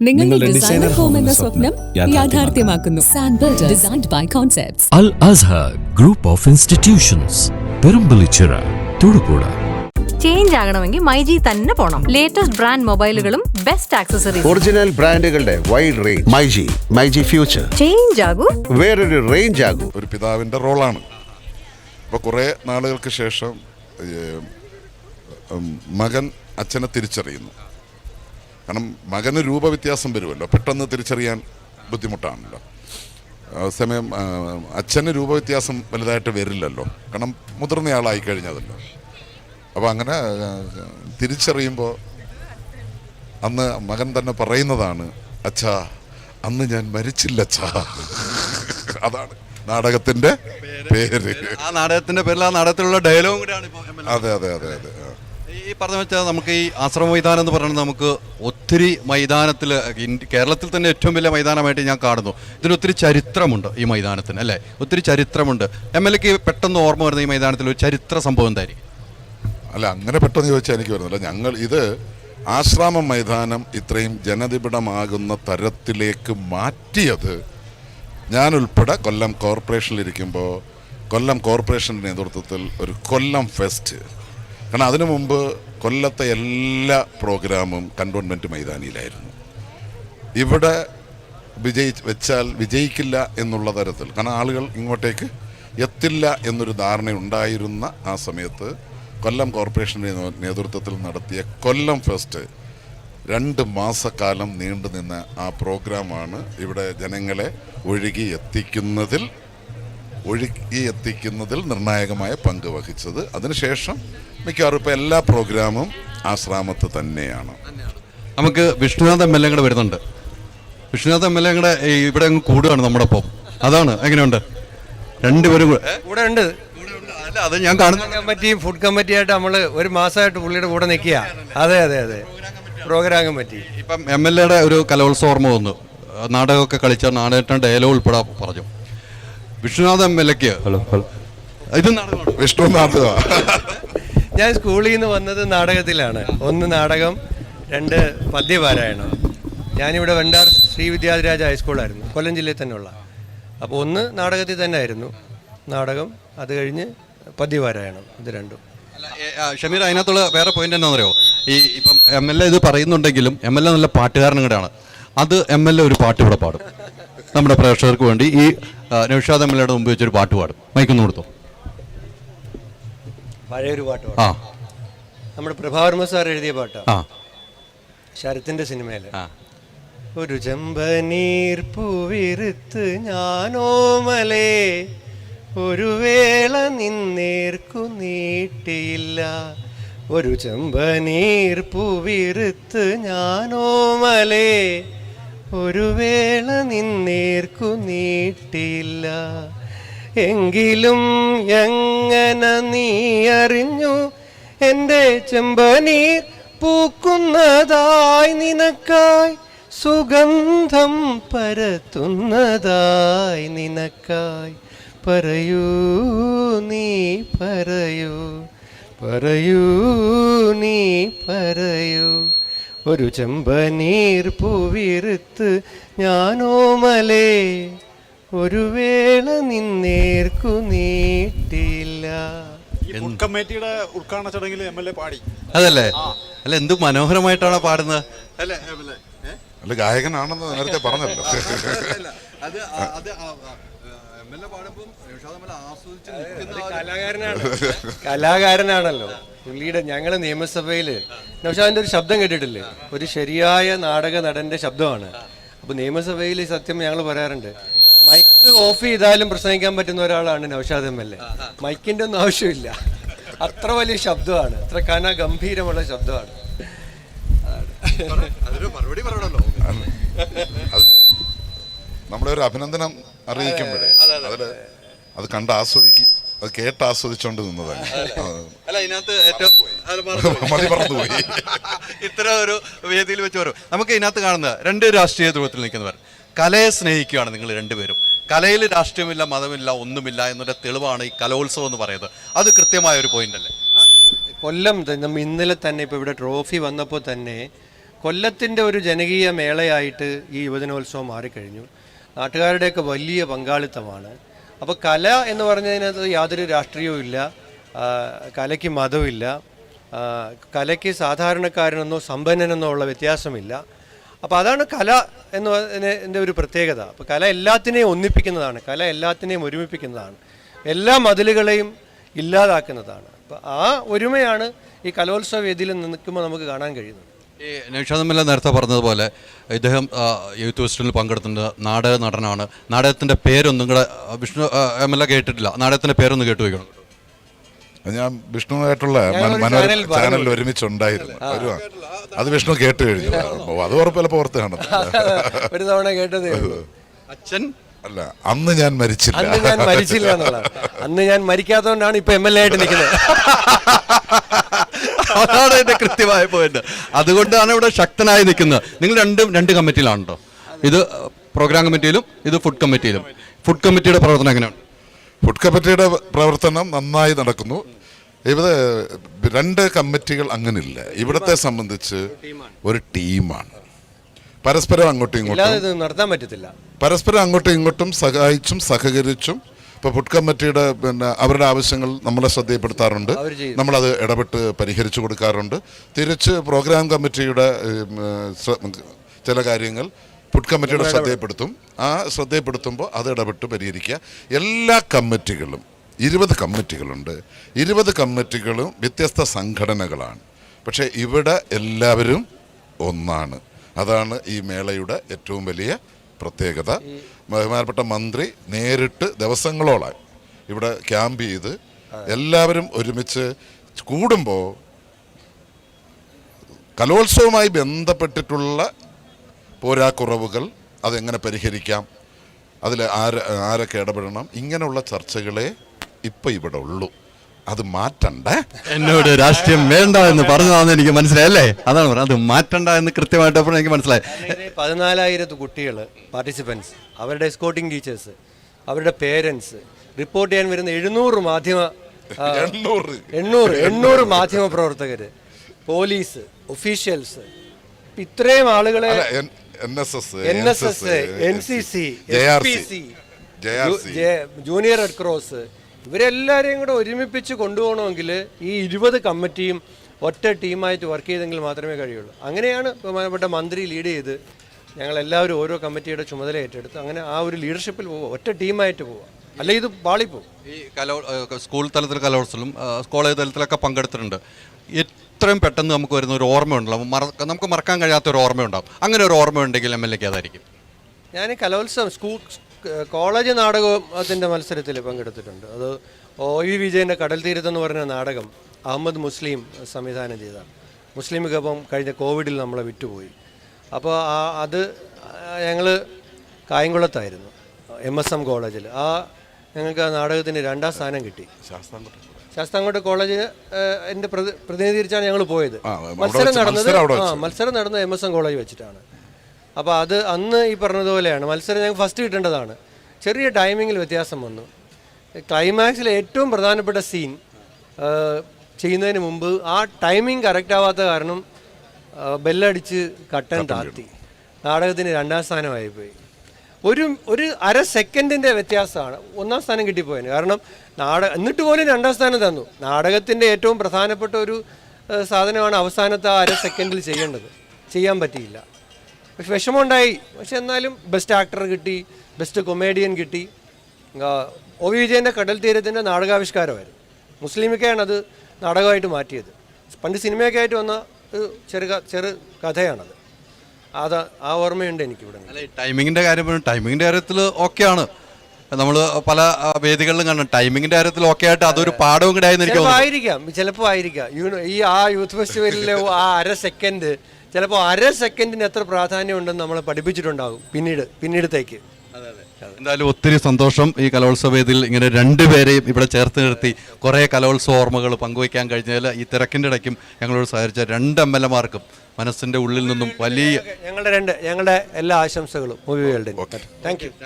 നിങ്ങളുടെ designer home എന്ന സ്വപ്നം യാഥാർത്ഥ്യമാക്കുന്നു. Sanbuild designed by concepts. Al Azhar Group of Institutions, പെരുമ്പലിച്ചിറ, തൊടുപുഴ. ചേഞ്ച് ആകണമെങ്കിൽ മൈജി തന്നെ പോണം. ലേറ്റസ്റ്റ് ബ്രാൻഡ് മൊബൈലുകളും ബെസ്റ്റ് ആക്സസറീസ്, ഒറിജിനൽ ബ്രാൻഡുകളുടെ wide range. MyG future. Change ആകൂ, വേറൊരു റേഞ്ച് ആകൂ. ഒരു പിതാവിൻ്റെ റോളാണ്. അപ്പോൾ കുറേ നാളുകൾക്ക് ശേഷം മകൻ അച്ഛനെ തിരിച്ചറിയുന്നു. കാരണം മകന് രൂപവ്യത്യാസം വരുമല്ലോ, പെട്ടെന്ന് തിരിച്ചറിയാൻ ബുദ്ധിമുട്ടാണല്ലോ. സമയം അച്ഛന് രൂപവ്യത്യാസം വലുതായിട്ട് വരില്ലല്ലോ, കാരണം മുതിർന്നയാളായി കഴിഞ്ഞതല്ലോ. അപ്പോൾ അങ്ങനെ തിരിച്ചറിയുമ്പോൾ അന്ന് മകൻ തന്നെ പറയുന്നതാണ്, അച്ഛാ അന്ന് ഞാൻ മരിച്ചില്ല അച്ഛാ. അതാണ് നാടകത്തിൻ്റെ പേര്. ആ നാടകത്തിൻ്റെ പേരിൽ ആ നാടകത്തിലുള്ള ഡയലോഗും കൂടെയാണ് ഇപ്പോൾ. അതെ അതെ അതെ അതെ. ഈ പറഞ്ഞ വെച്ചാൽ നമുക്ക് ഈ ആശ്രമ മൈതാനം എന്ന് പറയുന്നത് നമുക്ക് ഒത്തിരി മൈതാനത്തിൽ കേരളത്തിൽ തന്നെ ഏറ്റവും വലിയ മൈതാനമായിട്ട് ഞാൻ കാണുന്നു. ഇതിനൊത്തിരി ചരിത്രമുണ്ട് ഈ മൈതാനത്തിന്, അല്ലേ? ഒത്തിരി ചരിത്രമുണ്ട്. MLAക്ക് പെട്ടെന്ന് ഓർമ്മ വരുന്ന ഈ മൈതാനത്തിൽ ഒരു ചരിത്ര സംഭവം എന്തായിരിക്കും? അല്ല, അങ്ങനെ പെട്ടെന്ന് ചോദിച്ചാൽ എനിക്ക് വരുന്നില്ല. ഞങ്ങൾ ഇത് ആശ്രാമ മൈതാനം ഇത്രയും ജനനിബിഡമാകുന്ന തരത്തിലേക്ക് മാറ്റിയത് ഞാനുൾപ്പെടെ കൊല്ലം കോർപ്പറേഷനിലിരിക്കുമ്പോൾ കൊല്ലം കോർപ്പറേഷൻ്റെ നേതൃത്വത്തിൽ ഒരു കൊല്ലം ഫെസ്റ്റ്. കാരണം അതിനു മുമ്പ് കൊല്ലത്തെ എല്ലാ പ്രോഗ്രാമും കണ്ടോൺമെൻറ്റ് മൈതാനിയിലായിരുന്നു. ഇവിടെ വെച്ചാൽ വിജയിക്കില്ല എന്നുള്ള തരത്തിൽ, കാരണം ആളുകൾ ഇങ്ങോട്ടേക്ക് എത്തില്ല എന്നൊരു ധാരണ ഉണ്ടായിരുന്ന ആ സമയത്ത് കൊല്ലം കോർപ്പറേഷൻ്റെ നേതൃത്വത്തിൽ നടത്തിയ കൊല്ലം ഫെസ്റ്റ് 2 മാസക്കാലം നീണ്ടു നിന്ന ആ പ്രോഗ്രാമാണ് ഇവിടെ ജനങ്ങളെ ഒഴുകി എത്തിക്കുന്നതിൽ നിർണായകമായ പങ്ക് വഹിച്ചത്. അതിനുശേഷം മിക്കവാറും ഇപ്പോൾ എല്ലാ പ്രോഗ്രാമും ആശ്രാമത്ത് തന്നെയാണ്. നമുക്ക് വിഷ്ണുനാഥ് MLA കൂടെ വരുന്നുണ്ട്. വിഷ്ണുനാഥ് MLA കൂടെ ഇവിടെ അങ്ങ് കൂടുകയാണ് നമ്മുടെ ഒപ്പം. അതാണ്, എങ്ങനെയുണ്ട്? രണ്ടുപേരും കൂടെ ഉണ്ട്. അല്ല, അത് ഞാൻ കാണുന്ന കമ്മിറ്റിയും ഫുഡ് കമ്മിറ്റിയായിട്ട് നമ്മൾ ഒരു മാസമായിട്ട് പുള്ളിയുടെ കൂടെ നിൽക്കുക. അതെ അതെ അതെ, പ്രോഗ്രാം കമ്മിറ്റി. ഇപ്പം MLAയുടെ ഒരു കലോത്സവ ഓർമ്മ വന്നു. നാടകമൊക്കെ കളിച്ച നാടകത്തിൻ്റെ ഡയലോഗ് ഉൾപ്പെടെ പറഞ്ഞു. വിഷ്ണുനാഥ് MLAക്ക് ഇത് നാടകമാണ്. വിഷ്ണുനാഥ് ഞാൻ സ്കൂളിൽ നിന്ന് വന്നത് നാടകത്തിലാണ്. 1 നാടകം, 2 പദ്യപാരായണം. ഞാനിവിടെ വെണ്ടാർ ശ്രീ വിദ്യാധിരാജ ഹൈസ്കൂളായിരുന്നു, കൊല്ലം ജില്ലയിൽ തന്നെയുള്ള. അപ്പോൾ 1 നാടകത്തിൽ തന്നെ ആയിരുന്നു നാടകം, അത് കഴിഞ്ഞ് പദ്യപാരായണം, ഇത് രണ്ടും. ഷമീർ, അതിനകത്തുള്ള വേറെ പോയിന്റ് എന്താണെന്നറിയോ? ഇപ്പം MLA ഇത് പറയുന്നുണ്ടെങ്കിലും MLA നല്ല പാട്ടുകാരനും കൂടെയാണ്. അത് MLA ഒരു പാട്ട് ഇവിടെ പാടും നമ്മുടെ പ്രേക്ഷകർക്ക് വേണ്ടി. ഈ നൗഷാദ് MLAയുടെ മുമ്പ് വെച്ചൊരു പാട്ട് പാടും. മൈക്കൊന്ന് കൊടുത്തോ. പഴയൊരു പാട്ട് പാടും. നമ്മുടെ പ്രഭാവർമ്മ സാർ എഴുതിയ പാട്ടാണ്, ശരത്തിന്റെ സിനിമയില്. ഒരു ചെമ്പനീർ പൂവിരുത്ത് ഞാനോമലേ, ഒരു വേള നിന്നേർക്കു നീട്ടിയില്ല. ഒരു ചെമ്പനീർ പൂവിരുത്ത് ഞാനോമലേ, ഒരു വേള നിന്നേർക്കു നീട്ടിയില്ല. എങ്കിലും എങ്ങനെ നീ അറിഞ്ഞു എൻ്റെ ചെമ്പനീർ പൂക്കുന്നതായി, നിനക്കായി സുഗന്ധം പരത്തുന്നതായി, നിനക്കായി. പറയൂ നീ പറയൂ, പറയൂ നീ പറയൂ. ഒരു ചെമ്പനീർ പൂവിരുത്ത് ഞാനോമലേ, ഒരു വേള നിന്നേർക്കു നീട്ടിയില്ല. കമ്മിറ്റിയുടെ ഉദ്ഘാടന ചടങ്ങിൽ MLA പാടി. അതല്ലേ? അല്ല, എന്ത് മനോഹരമായിട്ടാണ് പാടുന്നത്, അല്ലേ? അല്ല, ഗായകനാണെന്ന് നേരത്തെ പറഞ്ഞല്ലോ. കലാകാരനാണല്ലോ പുള്ളിയുടെ. ഞങ്ങള് നിയമസഭയില് നൗഷാദിന്റെ ഒരു ശബ്ദം കേട്ടിട്ടില്ലേ? ഒരു ശരിയായ നാടക നടന്റെ ശബ്ദമാണ്. അപ്പൊ നിയമസഭയിൽ സത്യം ഞങ്ങൾ പറയാറുണ്ട്, മൈക്ക് ഓഫ് ചെയ്താലും പ്രസംഗിക്കാൻ പറ്റുന്ന ഒരാളാണ് നൗഷാദ് MLA. മൈക്കിന്റെ ഒന്നും ആവശ്യമില്ല, അത്ര വലിയ ശബ്ദമാണ്, അത്ര ഗംഭീരമുള്ള ശബ്ദമാണ്. നമ്മളെ ഒരു അഭിനന്ദനം അറിയിക്കുമ്പോഴേ അത് കണ്ട് അത് കേട്ട് ആസ്വദിച്ചോണ്ട് നിന്നതാണ്. മതി മറന്നുപോയി. ഇത്ര ഒരു വേദിയിൽ വെച്ച് വരും. നമുക്ക് ഇതിനകത്ത് കാണുന്നത് 2 രാഷ്ട്രീയ ധ്രുവത്തിൽ നിൽക്കുന്നവർ. കലയെ സ്നേഹിക്കുകയാണ് നിങ്ങൾ രണ്ടുപേരും. കലയിൽ രാഷ്ട്രീയമില്ല, മതമില്ല, ഒന്നുമില്ല എന്നൊരു തെളിവാണ് ഈ കലോത്സവം എന്ന് പറയുന്നത്. അത് കൃത്യമായ ഒരു പോയിന്റ് അല്ലേ? കൊല്ലം ഇന്നലെ തന്നെ ഇപ്പോൾ ഇവിടെ ട്രോഫി വന്നപ്പോൾ തന്നെ കൊല്ലത്തിൻ്റെ ഒരു ജനകീയ മേളയായിട്ട് ഈ യുവജനോത്സവം മാറിക്കഴിഞ്ഞു. നാട്ടുകാരുടെയൊക്കെ വലിയ പങ്കാളിത്തമാണ്. അപ്പോൾ കല എന്ന് പറഞ്ഞതിനകത്ത് യാതൊരു രാഷ്ട്രീയവും ഇല്ല, കലയ്ക്ക് മതമില്ല, കലയ്ക്ക് സാധാരണക്കാരനെന്നോ സമ്പന്നനെന്നോ ഉള്ള വ്യത്യാസമില്ല. അപ്പോൾ അതാണ് കല എന്നതിൻ്റെ ഒരു പ്രത്യേകത. അപ്പോൾ കല എല്ലാത്തിനെയും ഒന്നിപ്പിക്കുന്നതാണ്, കല എല്ലാത്തിനെയും ഒരുമിപ്പിക്കുന്നതാണ്, എല്ലാ മതിലുകളെയും ഇല്ലാതാക്കുന്നതാണ്. അപ്പോൾ ആ ഒരുമയാണ് ഈ കലോത്സവ വേദിയിൽ നിൽക്കുമ്പോൾ നമുക്ക് കാണാൻ കഴിയുന്നത്. ഈ നൗഷാദ് എം എൽ എ നേരത്തെ പറഞ്ഞതുപോലെ ഇദ്ദേഹം യൂത്ത് ഫെസ്റ്റിവലിൽ പങ്കെടുത്തിട്ടുണ്ട്, നാടക നടനാണ്. നാടകത്തിൻ്റെ പേരൊന്നും നിങ്ങളുടെ വിഷ്ണു എം എൽ എ കേട്ടിട്ടില്ല, നാടകത്തിൻ്റെ പേരൊന്ന് കേട്ടു വയ്ക്കണം. ഞാൻ വിഷ്ണുവായിട്ടുള്ള ചാനലിൽ ഒരുമിച്ചുണ്ടായിരുന്നു, അത് വിഷ്ണു കേട്ട് കഴിഞ്ഞു. അത് ഉറപ്പല്ല ഓർത്ത് കാണത്തില്ല, ഒരു തവണ കേട്ടതേ ഉള്ളൂ. അച്ഛൻ അല്ല, അന്ന് ഞാൻ മരിച്ചില്ല എന്നുള്ളതാണ്. അന്ന് ഞാൻ മരിക്കാത്തതുകൊണ്ടാണ് ഇപ്പൊ MLA ആയിട്ട് നിൽക്കുന്നത്. അതാണ് എന്റെ കൃത്യമായ പോയിന്റ്. അതുകൊണ്ടാണ് ഇവിടെ ശക്തനായി നിൽക്കുന്നത്. നിങ്ങൾ രണ്ട് കമ്മിറ്റിയിലാണോ? ഇത് പ്രോഗ്രാം കമ്മിറ്റിയിലും ഇത് ഫുഡ് കമ്മിറ്റിയിലും. ഫുഡ് കമ്മിറ്റിയുടെ പ്രവർത്തനം എങ്ങനെയാണ്? ഫുഡ് കമ്മിറ്റിയുടെ പ്രവർത്തനം നന്നായി നടക്കുന്നു. ഇവിടെ 2 കമ്മിറ്റികൾ അങ്ങനില്ല. ഇവിടത്തെ സംബന്ധിച്ച് ഒരു ടീമാണ്. പരസ്പരം അങ്ങോട്ടും ഇങ്ങോട്ടും നടത്താൻ പറ്റത്തില്ല. പരസ്പരം അങ്ങോട്ടും ഇങ്ങോട്ടും സഹായിച്ചും സഹകരിച്ചും. ഇപ്പോൾ ഫുഡ് കമ്മിറ്റിയുടെ അവരുടെ ആവശ്യങ്ങൾ നമ്മളെ ശ്രദ്ധയിൽപ്പെടുത്താറുണ്ട്, നമ്മളത് ഇടപെട്ട് പരിഹരിച്ചു കൊടുക്കാറുണ്ട്. തിരിച്ച് പ്രോഗ്രാം കമ്മിറ്റിയുടെ ചില കാര്യങ്ങൾ ഫുഡ് കമ്മിറ്റിയുടെ ശ്രദ്ധയിൽപ്പെടുത്തും. ആ ശ്രദ്ധയിൽപ്പെടുത്തുമ്പോൾ അത് ഇടപെട്ട് പരിഹരിക്കുക. എല്ലാ കമ്മിറ്റികളും 20 കമ്മിറ്റികളുണ്ട്. 20 കമ്മിറ്റികളും വ്യത്യസ്ത സംഘടനകളാണ്. പക്ഷേ ഇവിടെ എല്ലാവരും ഒന്നാണ്. അതാണ് ഈ മേളയുടെ ഏറ്റവും വലിയ പ്രത്യേകത. ബഹുമാനപ്പെട്ട മന്ത്രി നേരിട്ട് ദിവസങ്ങളോളം ഇവിടെ ക്യാമ്പ് ചെയ്ത് എല്ലാവരും ഒരുമിച്ച് കൂടുമ്പോൾ കലോത്സവവുമായി ബന്ധപ്പെട്ടിട്ടുള്ള പോരാക്കുറവുകൾ അതെങ്ങനെ പരിഹരിക്കാം, അതിൽ ആരൊക്കെ ഇടപെടണം, ഇങ്ങനെയുള്ള ചർച്ചകളെ ഇപ്പം ഇവിടെ ഉള്ളൂ. അത് മാറ്റണ്ടേ? എന്നോട് രാഷ്ട്രീയം വേണ്ട എന്ന് പറഞ്ഞതാണെന്ന് എനിക്ക് മനസ്സിലായല്ലേ? അതാണ് പറഞ്ഞത്, അത് മാറ്റണ്ട എന്ന് കൃത്യമായിട്ട് എനിക്ക് മനസ്സിലായി. 14,000 കുട്ടികൾ പാർട്ടിസിപ്പൻസ്, അവരുടെ എസ്കോർട്ടിംഗ് ടീച്ചേഴ്സ്, അവരുടെ പേരൻസ്, റിപ്പോർട്ട് ചെയ്യാൻ വരുന്ന 700 മാധ്യമ പ്രവർത്തകർ, പോലീസ്, ഒഫീഷ്യൽസ്, ഇത്രയും ആളുകളെ NSS, NCC, SPC, junior red cross, ഇവരെല്ലാവരെയും കൂടെ ഒരുമിപ്പിച്ച് കൊണ്ടുപോകണമെങ്കിൽ ഈ 20 കമ്മിറ്റിയും ഒറ്റ ടീമായിട്ട് വർക്ക് ചെയ്തെങ്കിൽ മാത്രമേ കഴിയുള്ളൂ. അങ്ങനെയാണ് ബഹുമാനപ്പെട്ട മന്ത്രി ലീഡ് ചെയ്ത് ഞങ്ങളെല്ലാവരും ഓരോ കമ്മിറ്റിയുടെ ചുമതല ഏറ്റെടുത്ത് അങ്ങനെ ആ ഒരു ലീഡർഷിപ്പിൽ പോവുക, ഒറ്റ ടീമായിട്ട് പോവുക. അല്ല ഇത് പാളിപ്പോവും. ഈ സ്കൂൾ തലത്തിൽ കലോത്സവം, കോളേജ് തലത്തിലൊക്കെ പങ്കെടുത്തിട്ടുണ്ട്. എത്രയും പെട്ടെന്ന് നമുക്ക് വരുന്ന ഒരു ഓർമ്മയുണ്ടല്ലോ, നമുക്ക് മറക്കാൻ കഴിയാത്ത ഒരു ഓർമ്മയുണ്ടാവും. അങ്ങനെ ഒരു ഓർമ്മ ഉണ്ടെങ്കിൽ MLA അതായിരിക്കും. ഞാൻ കലോത്സവം കോളേജ് നാടകത്തിൻ്റെ മത്സരത്തിൽ പങ്കെടുത്തിട്ടുണ്ട്. അത് OV വിജയൻ്റെ കടൽ തീരത്തെന്ന് പറഞ്ഞ നാടകം അഹമ്മദ് മുസ്ലിം സംവിധാനം ചെയ്ത. മുസ്ലിമിക്കൊപ്പം കഴിഞ്ഞ കോവിഡിൽ നമ്മളെ വിട്ടുപോയി. അപ്പോൾ അത് ഞങ്ങൾ കായംകുളത്തായിരുന്നു, MSM കോളേജിൽ. ഞങ്ങൾക്ക് ആ നാടകത്തിന് 2ാം സ്ഥാനം കിട്ടി. ശാസ്താംകോട്ട കോളേജിന് എൻ്റെ പ്രതിനിധീകരിച്ചാണ് ഞങ്ങൾ പോയത്. മത്സരം നടന്നത് MSM കോളേജ് വെച്ചിട്ടാണ്. അപ്പോൾ അത് അന്ന് ഈ പറഞ്ഞതുപോലെയാണ് മത്സരം ഞങ്ങൾക്ക് ഫസ്റ്റ് കിട്ടേണ്ടതാണ്. ചെറിയ ടൈമിങ്ങിൽ വ്യത്യാസം വന്നു. ക്ലൈമാക്സിലെ ഏറ്റവും പ്രധാനപ്പെട്ട സീൻ ചെയ്യുന്നതിന് മുമ്പ് ആ ടൈമിംഗ് കറക്റ്റ് ആവാത്ത കാരണം ബെല്ലടിച്ച് കട്ടൻ താത്തി. നാടകത്തിന് 2ാം സ്ഥാനമായിപ്പോയി. ഒരു അര സെക്കൻഡിൻ്റെ വ്യത്യാസമാണ് 1ാം സ്ഥാനം കിട്ടിപ്പോയത്. കാരണം എന്നിട്ട് പോലും 2ാം സ്ഥാനം തന്നു. നാടകത്തിൻ്റെ ഏറ്റവും പ്രധാനപ്പെട്ട ഒരു സാധനമാണ് അവസാനത്തെ അര സെക്കൻഡിൽ ചെയ്യേണ്ടത്. ചെയ്യാൻ പറ്റിയില്ല. പക്ഷെ വിഷമമുണ്ടായി. പക്ഷെ എന്നാലും ബെസ്റ്റ് ആക്ടർ കിട്ടി, ബെസ്റ്റ് കൊമേഡിയൻ കിട്ടി. OV വിജയൻ്റെ കടൽ തീരത്തിൻ്റെ നാടകാവിഷ്കാരമായിരുന്നു. മുസ്ലിമിക്കയാണ് അത് നാടകമായിട്ട് മാറ്റിയത്. പണ്ട് സിനിമയൊക്കെ ആയിട്ട് വന്ന ഒരു ചെറു കഥയാണത്. ആ ഓർമ്മയുണ്ട് എനിക്കിവിടെ. ടൈമിങ്ങിൻ്റെ കാര്യത്തിൽ ഓക്കെയാണ്. നമ്മൾ പല വേദികളിലും കാണണം. ടൈമിങ്ങിൻ്റെ കാര്യത്തിൽ ഓക്കെ ആയിട്ട് അതൊരു പാഠവും കൂടെ ചിലപ്പോൾ ആയിരിക്കാം. ഈ യൂത്ത് ഫെസ്റ്റിവലിലെ ആ അര സെക്കൻഡ് ചിലപ്പോൾ അര സെക്കൻഡിന് എത്ര പ്രാധാന്യം ഉണ്ടെന്ന് നമ്മളെ പഠിപ്പിച്ചിട്ടുണ്ടാകും പിന്നീടത്തേക്ക്. എന്തായാലും ഒത്തിരി സന്തോഷം. ഈ കലോത്സവ വേദിയിൽ ഇങ്ങനെ 2 പേരെയും ഇവിടെ ചേർത്ത് നിർത്തി കുറേ കലോത്സവ ഓർമ്മകൾ പങ്കുവയ്ക്കാൻ കഴിഞ്ഞതിൽ ഈ തിരക്കിൻ്റെ ഇടയ്ക്കും ഞങ്ങളോട് സഹകരിച്ച 2 MLA മാർക്കും മനസ്സിൻ്റെ ഉള്ളിൽ നിന്നും വലിയ ഞങ്ങളുടെ എല്ലാ ആശംസകളും. Thank you.